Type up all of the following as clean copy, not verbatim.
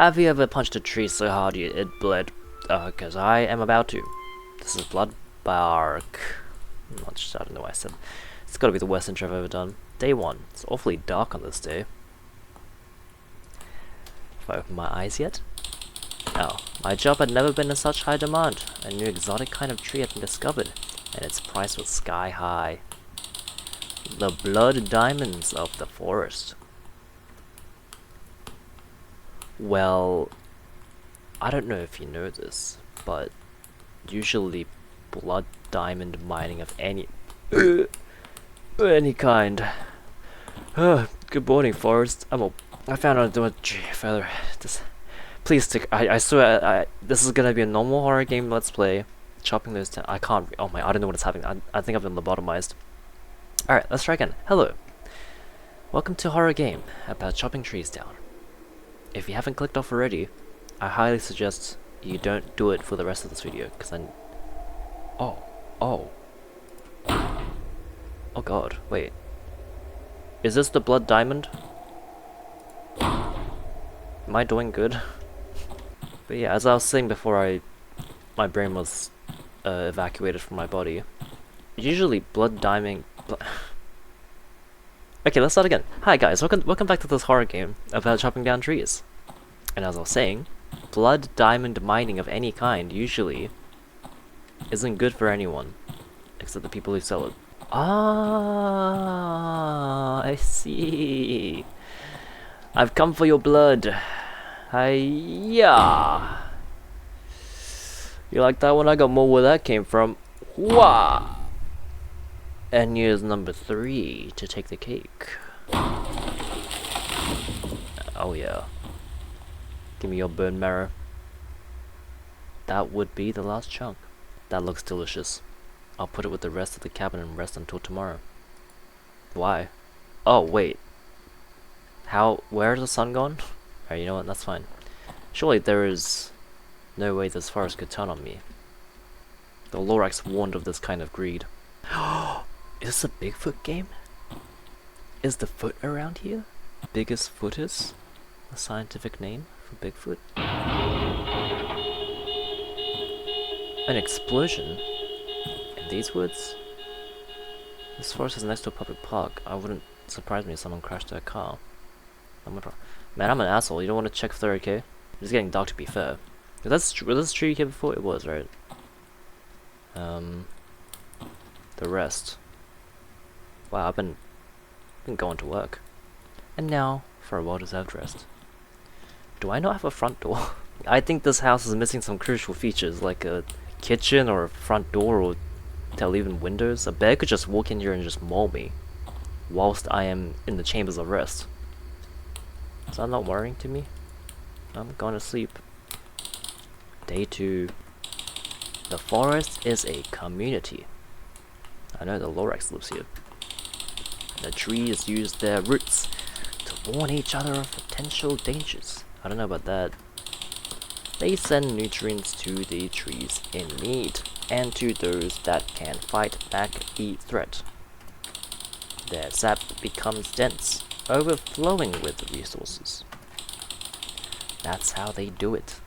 Have you ever punched a tree so hard it bled? Cause I am about to. This is Bloodbark. I don't know why I said. It's gotta be the worst intro I've ever done. Day 1. It's awfully dark on this day. Have I opened my eyes yet? No. My job had never been in such high demand. A new exotic kind of tree had been discovered, and its price was sky high. The blood diamonds of the forest. Well, I don't know if you know this, but usually blood diamond mining of any kind. Good morning, Forest. I found out doing further. Please stick. I swear, this is gonna be a normal horror game. Let's play. Chopping those down. I can't. Oh my! I don't know what is happening. I think I've been lobotomized. All right, let's try again. Hello. Welcome to a horror game about chopping trees down. If you haven't clicked off already, I highly suggest you don't do it for the rest of this video, because then... Oh god, wait. Is this the blood diamond? Am I doing good? But yeah, as I was saying before my brain was evacuated from my body, usually blood diamond... Okay, let's start again. Hi guys, welcome back to this horror game about chopping down trees. And as I was saying, blood diamond mining of any kind usually isn't good for anyone, except the people who sell it. Ah, I see. I've come for your blood. Hiya. You like that one? I got more where that came from. Wah! And here's number 3 to take the cake. Oh yeah. Give me your bone marrow. That would be the last chunk. That looks delicious. I'll put it with the rest of the cabin and rest until tomorrow. Why? Oh wait. Where's the sun gone? Alright, you know what, that's fine. Surely there is no way this forest could turn on me. The Lorax warned of this kind of greed. Is this a Bigfoot game? Is the foot around here? Biggest footers? A scientific name for Bigfoot? An explosion? In these woods? This forest is next to a public park. I wouldn't surprise me if someone crashed their car. Man, I'm an asshole. You don't want to check if they're okay? It's getting dark, to be fair. Was this tree here before? It was, right? The rest. Wow, I've been going to work. And now, for a well-deserved rest. Do I not have a front door? I think this house is missing some crucial features, like a kitchen or a front door or even windows. A bear could just walk in here and just maul me, whilst I am in the chambers of rest. Is that not worrying to me? I'm going to sleep. Day 2. The forest is a community. I know the Lorax lives here. The trees use their roots to warn each other of potential dangers. I don't know about that. They send nutrients to the trees in need, and to those that can fight back the threat. Their sap becomes dense, overflowing with resources. That's how they do it.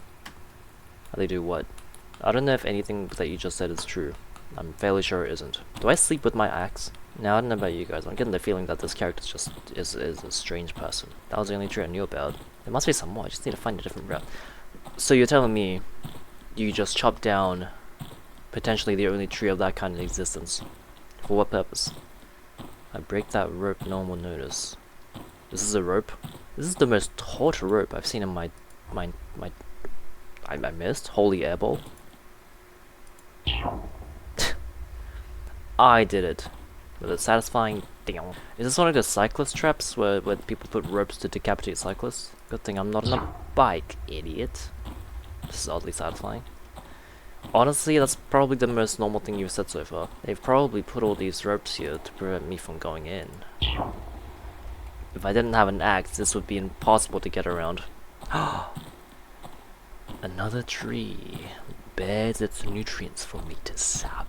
How they do what? I don't know if anything that you just said is true. I'm fairly sure it isn't. Do I sleep with my axe? Now, I don't know about you guys, I'm getting the feeling that this character is a strange person. That was the only trait I knew about. There must be some more, I just need to find a different route. So you're telling me you just chopped down potentially the only tree of that kind in existence. For what purpose? I break that rope, no one will notice. This is a rope? This is the most taut rope I've seen in I missed? Holy airball. I did it. With a satisfying ding. Is this one of the cyclist traps where people put ropes to decapitate cyclists? Good thing I'm not on a bike, idiot. This is oddly satisfying. Honestly, that's probably the most normal thing you've said so far. They've probably put all these ropes here to prevent me from going in. If I didn't have an axe, this would be impossible to get around. Another tree bears its nutrients for me to sap.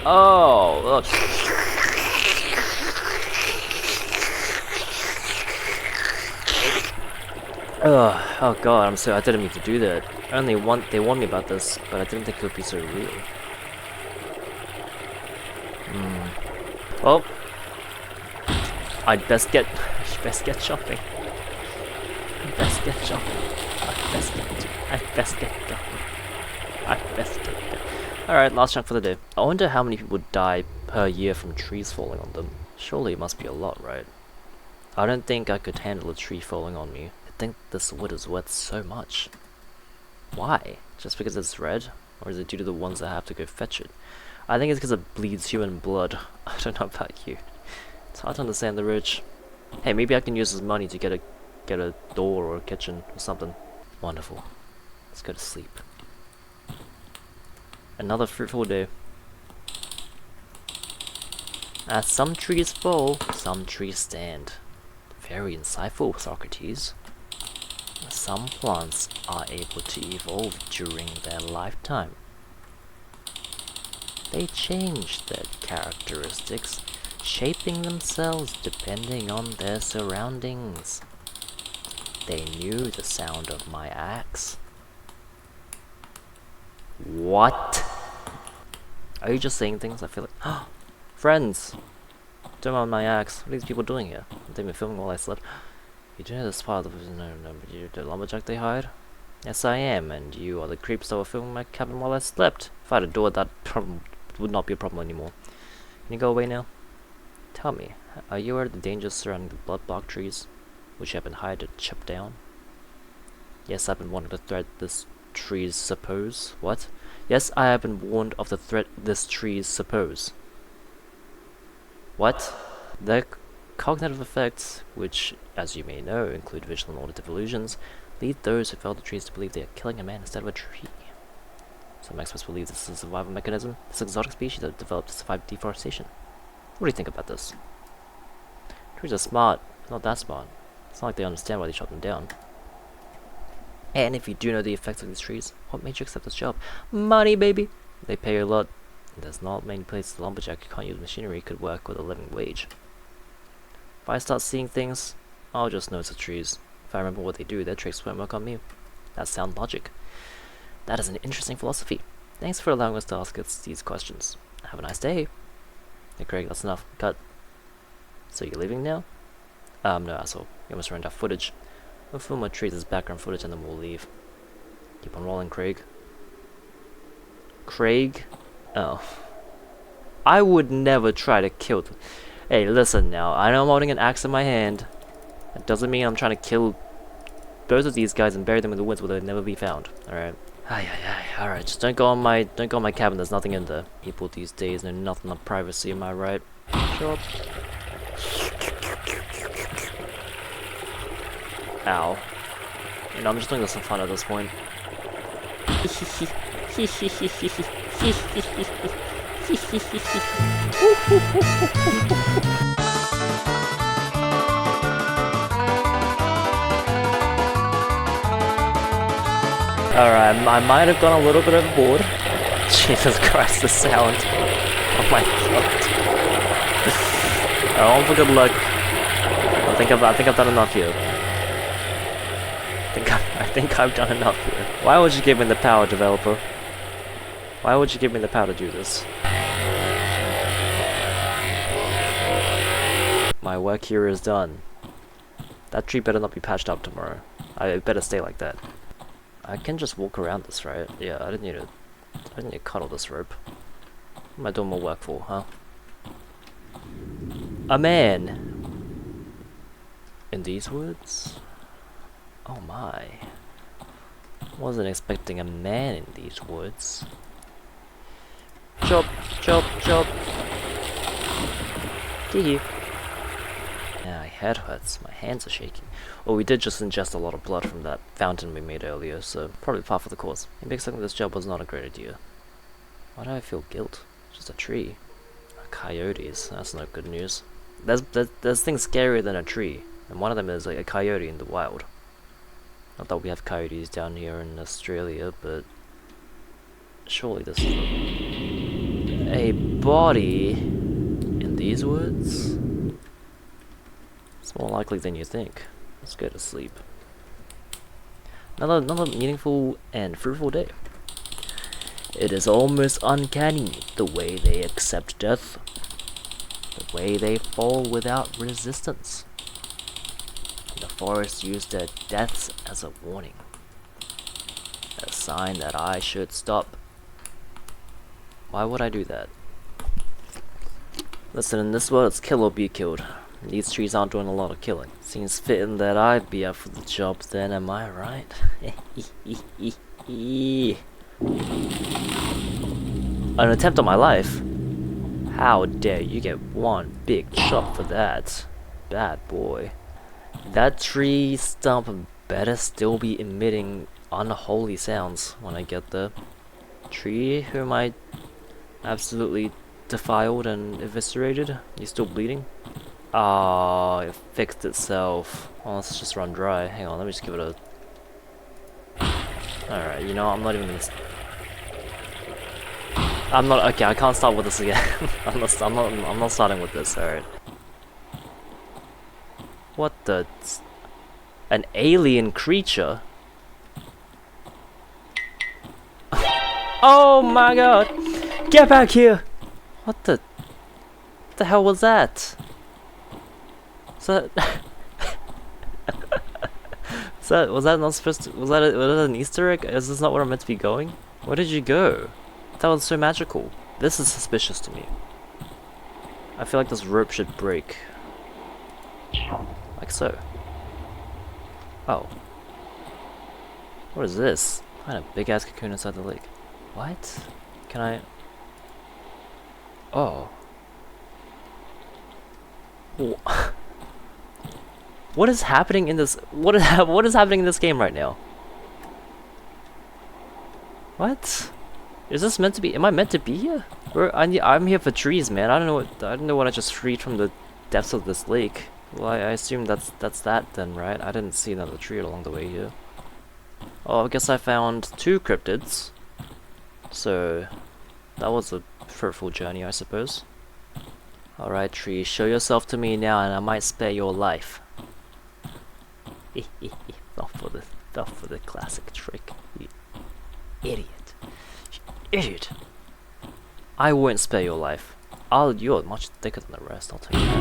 Oh, look. Oh god, I didn't mean to do that. They warned me about this, but I didn't think it would be so real. Well, I'd best get shopping. I'd best get shopping. I'd best get going. Alright, last chunk for the day. I wonder how many people die per year from trees falling on them. Surely it must be a lot, right? I don't think I could handle a tree falling on me. I think this wood is worth so much. Why? Just because it's red? Or is it due to the ones that have to go fetch it? I think it's because it bleeds human blood. I don't know about you. It's hard to understand the rich. Hey, maybe I can use this money to get a door or a kitchen or something. Wonderful. Let's go to sleep. Another fruitful day. As some trees fall, some trees stand. Very insightful, Socrates. Some plants are able to evolve during their lifetime. They change their characteristics, shaping themselves depending on their surroundings. They knew the sound of my axe. What? Are you just saying things? I feel like... Friends! Don't mind my axe. What are these people doing here? They've been filming while I slept. You do know the spot of you're the lumberjack they hired? Yes, I am, and you are the creeps that were filming my cabin while I slept. If I had a door, that problem would not be a problem anymore. Can you go away now? Tell me, are you aware of the dangers surrounding the bloodbark trees, which you have been hired to chip down? Yes, I've been warned of the threat this trees suppose. What? Yes, I have been warned of the threat this trees suppose. What? The cognitive effects, which, as you may know, include visual and auditive illusions, lead those who fell the trees to believe they are killing a man instead of a tree. Some experts believe this is a survival mechanism, this exotic species that developed to survive deforestation. What do you think about this? Trees are smart, not that smart. It's not like they understand why they shot them down. And if you do know the effects of these trees, what made you accept this job? Money, baby! They pay a lot. There's not many places the lumberjack who can't use machinery could work with a living wage. If I start seeing things, I'll just notice the trees. If I remember what they do, their tricks won't work on me. That's sound logic. That is an interesting philosophy. Thanks for allowing us to ask us these questions. Have a nice day. Hey Craig, that's enough. Cut. So you're leaving now? No asshole. You almost ran out of footage. We'll film my trees as background footage and then we'll leave. Keep on rolling, Craig. Craig? Oh. I would never try to kill them. Hey, listen now. I know I'm holding an axe in my hand. That doesn't mean I'm trying to kill both of these guys and bury them in the woods where they'll never be found. Alright. Alright, just don't go on my cabin, there's nothing in there. People these days know nothing of privacy, am I right? Show up. Ow. You know, I'm just doing this for fun at this point. Alright, I might have gone a little bit overboard. Jesus Christ, the sound. Oh my god. Oh, for good luck. I think I've done enough here. I think I've done enough here. Why would you give me the power, developer? Why would you give me the power to do this? My work here is done. That tree better not be patched up tomorrow. I better stay like that. I can just walk around this, right? Yeah, I didn't need to cut all this rope. What am I doing more work for, huh? A man! In these woods? Oh my. Wasn't expecting a man in these woods. Chop, chop, chop. Tee-hee. My head hurts, my hands are shaking. Well, we did just ingest a lot of blood from that fountain we made earlier, so probably par for the course. Maybe accepting this job was not a great idea. Why do I feel guilt? Just a tree. Coyotes, that's no good news. There's things scarier than a tree, and one of them is like a coyote in the wild. Not that we have coyotes down here in Australia, but surely this is a body in these woods? It's more likely than you think. Let's go to sleep. Another meaningful and fruitful day. It is almost uncanny the way they accept death. The way they fall without resistance. The forest used their deaths as a warning. A sign that I should stop. Why would I do that? Listen, in this world it's kill or be killed. These trees aren't doing a lot of killing. Seems fitting that I'd be up for the job then, am I right? An attempt on my life? How dare you get one big chop for that? Bad boy. That tree stump better still be emitting unholy sounds when I get there. Tree whom I absolutely defiled and eviscerated? You still bleeding? Ah, it fixed itself. Well, let's just run dry. Hang on, let me just give it a... Alright, you know, I'm not even gonna... I'm not... Okay, I can't start with this again. I'm not starting with this, alright. What the... An alien creature? Oh my god! Get back here! What the hell was that? Was that not supposed to... Was that an Easter egg? Is this not where I'm meant to be going? Where did you go? That was so magical. This is suspicious to me. I feel like this rope should break. Like so. Oh. What is this? Find a big ass cocoon inside the lake. What? Can I... Oh. What is happening in this... What is happening in this game right now? What? Is this meant to be... Am I meant to be here? I'm here for trees, man. I don't know what I just freed from the depths of this lake. Well, I assume that's that then, right? I didn't see another tree along the way here. Oh, I guess I found 2 cryptids. So, that was a fruitful journey, I suppose. Alright, tree, show yourself to me now and I might spare your life. Fell for the classic trick. You idiot. You idiot. I won't spare your life. You're much thicker than the rest, I'll tell you that.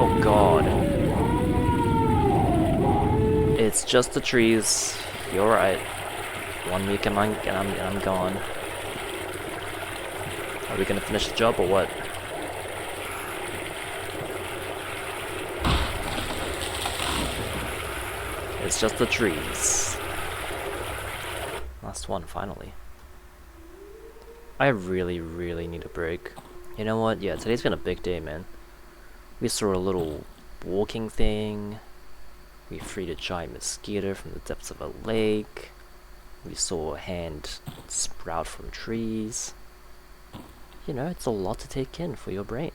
Oh god. It's just the trees. You're right. 1 week and I'm gone. Are we gonna finish the job or what? It's just the trees. Last one, finally. I really need a break. You know what? Yeah, today's been a big day, man. We saw a little walking thing. We freed a giant mosquito from the depths of a lake. We saw a hand sprout from trees. You know, it's a lot to take in for your brain.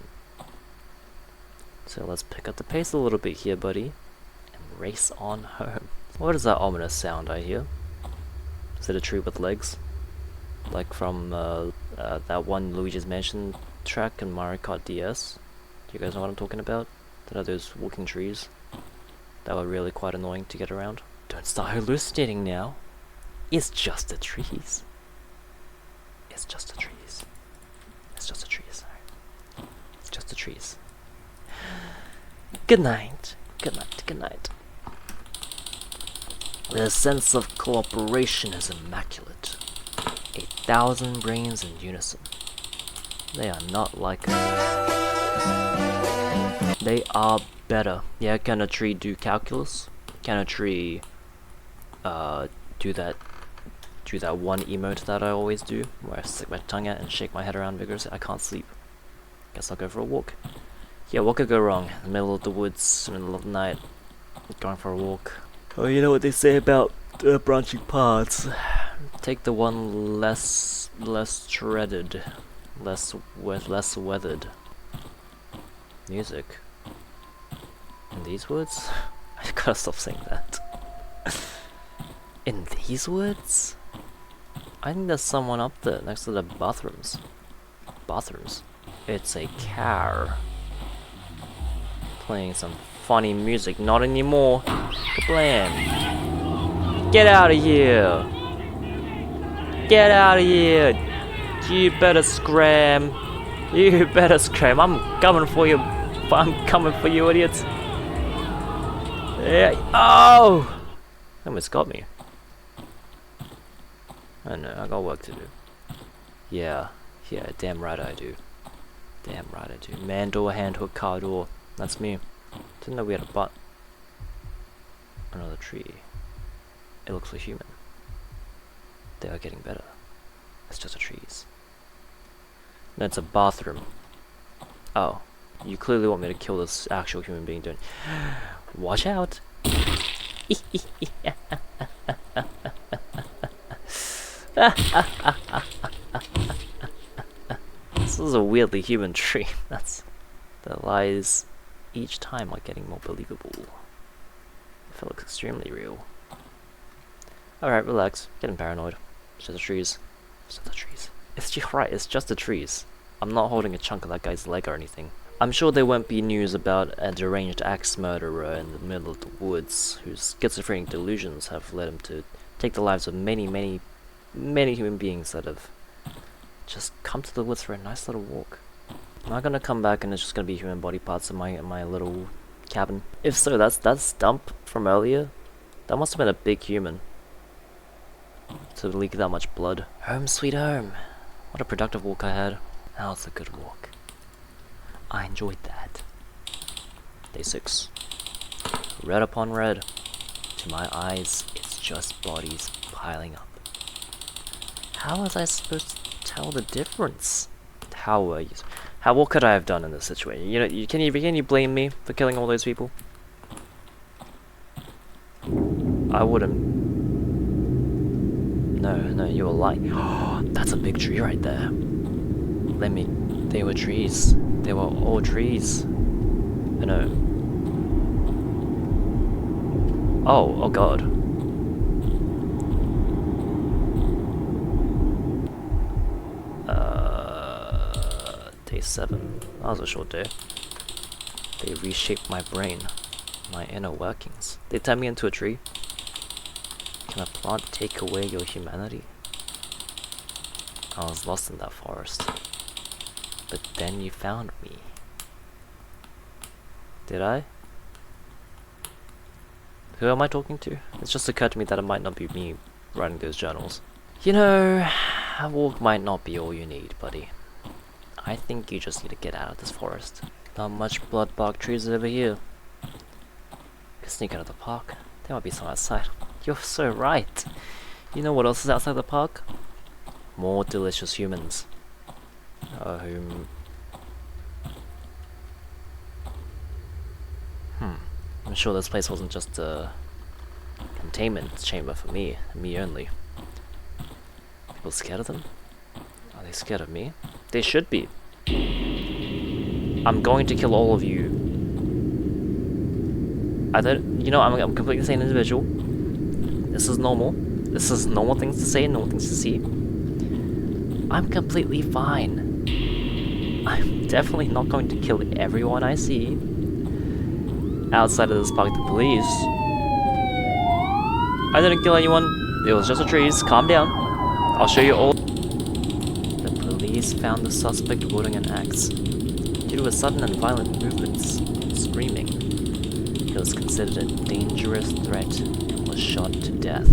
So let's pick up the pace a little bit here, buddy. And race on home. What is that ominous sound I hear? Is it a tree with legs? Like from that one Luigi's Mansion track in Mario Kart DS? Do you guys know what I'm talking about? That are those walking trees that were really quite annoying to get around? Don't start hallucinating now. It's just the trees. It's just the trees. It's just the trees. It's just the trees. Good night. Good night. Good night. The sense of cooperation is immaculate. 1,000 brains in unison. They are not like us. They are better. Yeah, can a tree do calculus? Can a tree do that one emote that I always do, where I stick my tongue out and shake my head around vigorously? I can't sleep. Guess I'll go for a walk. Yeah, what could go wrong? In the middle of the woods, in the middle of the night, going for a walk. Oh, you know what they say about branching paths. Take the one less treaded, less weathered. Music. In these woods? I gotta stop saying that. In these woods? I think there's someone up there next to the bathrooms. Bathrooms? It's a car playing some funny music. Not anymore. Kablam. Get out of here. Get out of here. You better scram. You better scram. I'm coming for you. I'm coming for you, idiots. Yeah. Oh! Almost got me. I know, I got work to do. Yeah, damn right I do. Damn right I do. Man door, hand hook, car door. That's me. Didn't know we had a butt. Another tree. It looks like human. They are getting better. It's just the trees. No, it's a bathroom. Oh, you clearly want me to kill this actual human being, don't you? Watch out! This is a weirdly human tree. The lies each time are getting more believable. It looks extremely real. Alright, relax. Getting paranoid. It's just the trees. It's just the trees. It's just right, it's just the trees. I'm not holding a chunk of that guy's leg or anything. I'm sure there won't be news about a deranged axe murderer in the middle of the woods whose schizophrenic delusions have led him to take the lives of many human beings that have just come to the woods for a nice little walk. Am I gonna come back and it's just gonna be human body parts in my little cabin? If so, that stump from earlier, that must have been a big human to leak that much blood. Home sweet home. What a productive walk I had. That was a good walk. I enjoyed that. Day 6. Red upon red. To my eyes, it's just bodies piling up. How was I supposed to tell the difference? What could I have done in this situation? You know, can you blame me for killing all those people? I wouldn't. No, you were lying. That's a big tree right there. They were trees. They were all trees. No. Oh god. Day 7. That was a short day. They reshaped my brain, my inner workings. They turned me into a tree. Can a plant take away your humanity? I was lost in that forest. But then you found me. Did I? Who am I talking to? It's just occurred to me that it might not be me writing those journals. You know, a walk might not be all you need, buddy. I think you just need to get out of this forest. Not much bloodbark trees over here. Could sneak out of the park. There might be some outside. You're so right. You know what else is outside the park? More delicious humans. I'm sure this place wasn't just a containment chamber for me, and me only. People scared of them? Are they scared of me? They should be. I'm going to kill all of you. You know, I'm a completely sane individual. This is normal. This is normal things to say and normal things to see. I'm completely fine. I'm definitely not going to kill everyone I see. Outside of this park, the police. I didn't kill anyone. It was just the trees. Calm down. I'll show you all. The police found the suspect wielding an axe. Due to his sudden and violent movements, screaming, he was considered a dangerous threat and was shot to death.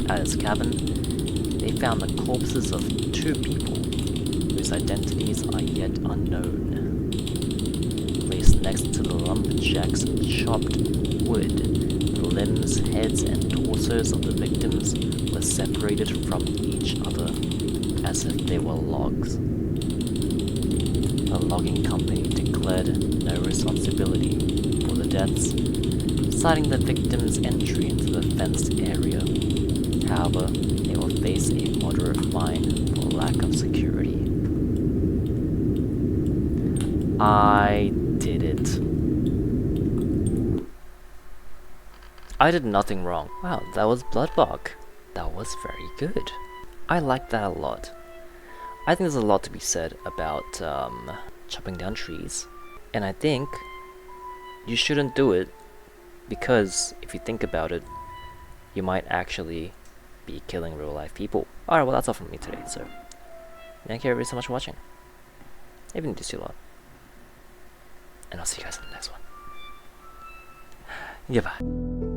At his cabin, they found the corpses of 2 people whose identities are yet unknown. Placed next to the lumberjack's chopped wood, the limbs, heads, and torsos of the victims were separated from each other as if they were logs. The logging company declared no responsibility for the deaths, citing the victims' entry into the fenced area. However, they will face a moderate fine for lack of security. I did it. I did nothing wrong. Wow, that was Bloodbark. That was very good. I liked that a lot. I think there's a lot to be said about chopping down trees. And I think you shouldn't do it, because if you think about it, you might actually be killing real life people. Alright, well that's all from me today, so thank you everybody so much for watching. Even this a lot. And I'll see you guys in the next one. Goodbye.